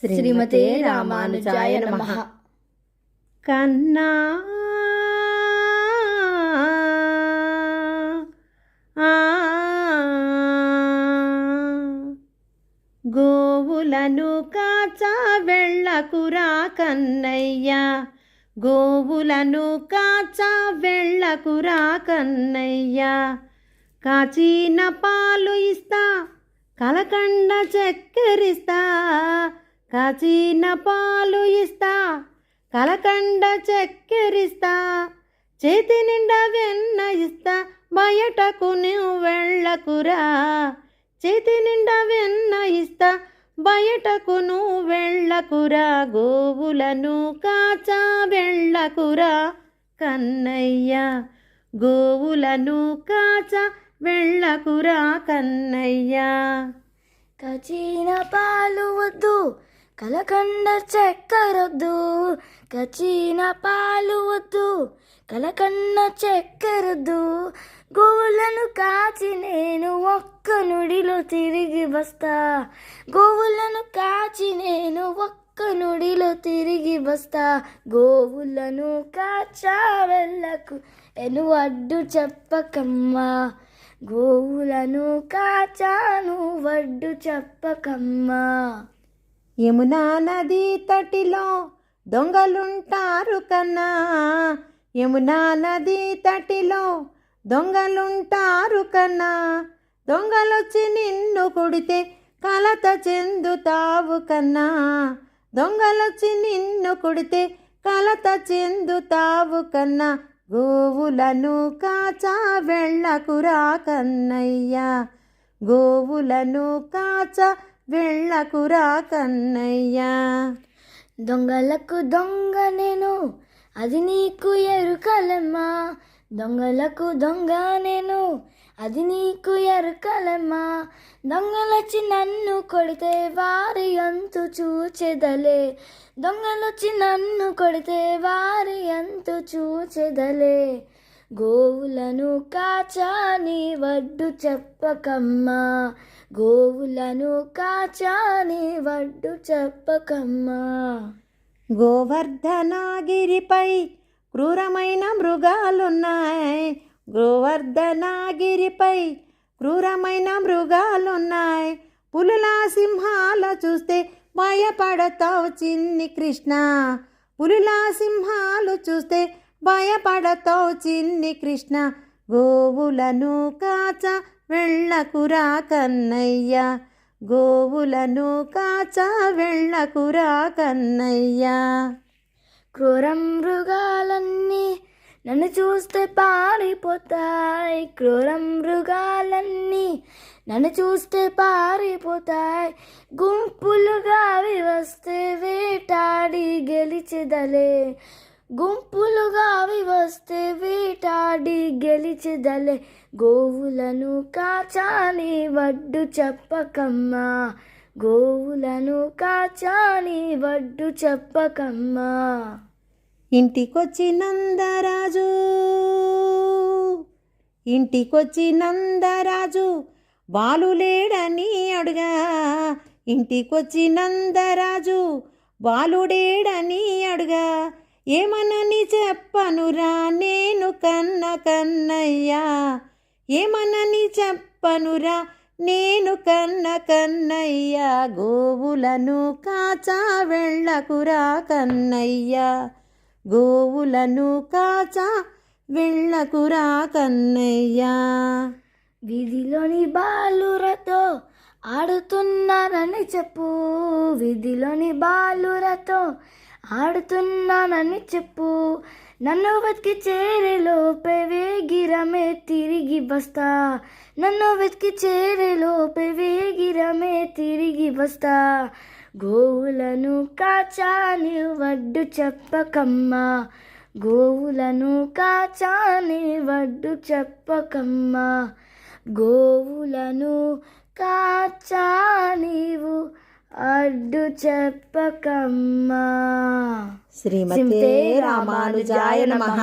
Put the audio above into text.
శ్రీమతే రామానుజాయ నమః. కన్నా గోవులను కాచా వెళ్ళకురా కన్నయ్య, గోవులను కాచా వెళ్ళకురా కన్నయ్య. కాచిన పాలు ఇస్తా, కలకండ చక్కెరిస్తా, కాచిన పాలు ఇస్తా, కలకండ చక్కెరిస్తా, చేతి నిండా వెన్న ఇస్తా, బయటకు నువ్వు వెళ్ళకురా. చేతి నిండా వెన్న ఇస్తా, బయటకు నువ్వు వెళ్ళకురా. గోవులను కాచా వెళ్ళకురా కన్నయ్య, గోవులను కాచా వెళ్ళకురా కన్నయ్య. కాచిన పాలు వద్దు, కలకండ చక్కెరొద్దు. కాచిన పాలు వద్దు, కలకండ చక్కెరొద్దు. గోవులను కాచి నేను ఒక్క నుడిలో తిరిగి వస్తా. గోవులను కాచి నేను ఒక్క నుడిలో తిరిగి వస్తా. గోవులను కాచా వెళ్ళకు ఎను అడ్డు చెప్పకమ్మా. గోవులను కాచాను వడ్డు చెప్పకమ్మా. యమునా నది తటిలో దొంగలుంటారు కన్నా, యమునా నది తటిలో దొంగలుంటారు కన్నా. దొంగలొచ్చి నిన్ను కొడితే కలత చెందుతావు కన్నా. దొంగలొచ్చి నిన్ను కొడితే కలత చెందుతావు కన్నా. గోవులను కాచా వెళ్ళకురా కన్నయ్య, గోవులను కాచా వెళ్ళకురా కన్నయ్య. దొంగలకు దొంగ నేను, అది నీకు ఎరుకలమ్మా. దొంగలకు దొంగ నేను, అది నీకు ఎరుకలమ్మా. దొంగలొచ్చి నన్ను కొడితే వారి అంతు చూచెదలే. దొంగలొచ్చి నన్ను కొడితే వారి అంతు చూచెదలే. గోవులను కాచా నీ వడ్డు చెప్పకమ్మా. గోవులను కాచా నీ వడ్డు చెప్పకమ్మా. గోవర్ధనగిరిపై క్రూరమైన మృగాలున్నాయి, గోవర్ధనగిరిపై క్రూరమైన మృగాలున్నాయి. పులుల సింహాల చూస్తే భయపడతావు చిన్ని కృష్ణ. పులుల సింహాలు చూస్తే భయపడతావు చిన్ని కృష్ణ. గోవులను కాచా వెళ్ళకురా కన్నయ్య, గోవులను కాచా వెళ్ళకురా కన్నయ్య. క్రూర మృగాలన్నీ నన్ను చూస్తే పారిపోతాయి. క్రూర మృగాలన్నీ నన్ను చూస్తే పారిపోతాయి. గుంపులుగా అవి వస్తే వేటాడి గెలిచెదలే. గుంపులుగా అవి వస్తే వేటాడి గెలిచెదలే. గోవులను కాచా నీ వడ్డు చెప్పకమ్మా. గోవులను కాచా నీ వడ్డు చెప్పకమ్మా. ఇంటికొచ్చి నందరాజు, ఇంటికొచ్చి నందరాజు బాలులేడని అడుగా. ఇంటికొచ్చి నందరాజు బాలుడేడని అడుగా. ఏమనని చెప్పనురా నేను కన్న కన్నయ్యా. ఏమనని చెప్పనురా నేను కన్న కన్నయ్యా. గోవులను కాచా వెళ్ళకురా కన్నయ్యా, గోవులను కాచా వెళ్ళకురా కన్నయ్యా. వీధిలోని బాలురతో ఆడుతున్నానని చెప్పు. వీధిలోని బాలురతో ఆడుతున్నానని చెప్పు. నన్ను వెతికి చేరేలోపే వేగిరమే తిరిగి వస్తా. నన్ను వెతికి చేరేలోపే వేగిరమే తిరిగి వస్తా. గోవులను కాచా నీ వడ్డు చెప్పకమ్మా. గోవులను కాచా నీ వడ్డు చెప్పకమ్మా. గోవులను కాచా నీవు అడ్డు చెప్పకమ్మా. శ్రీమతే రామానుజాయ నమః.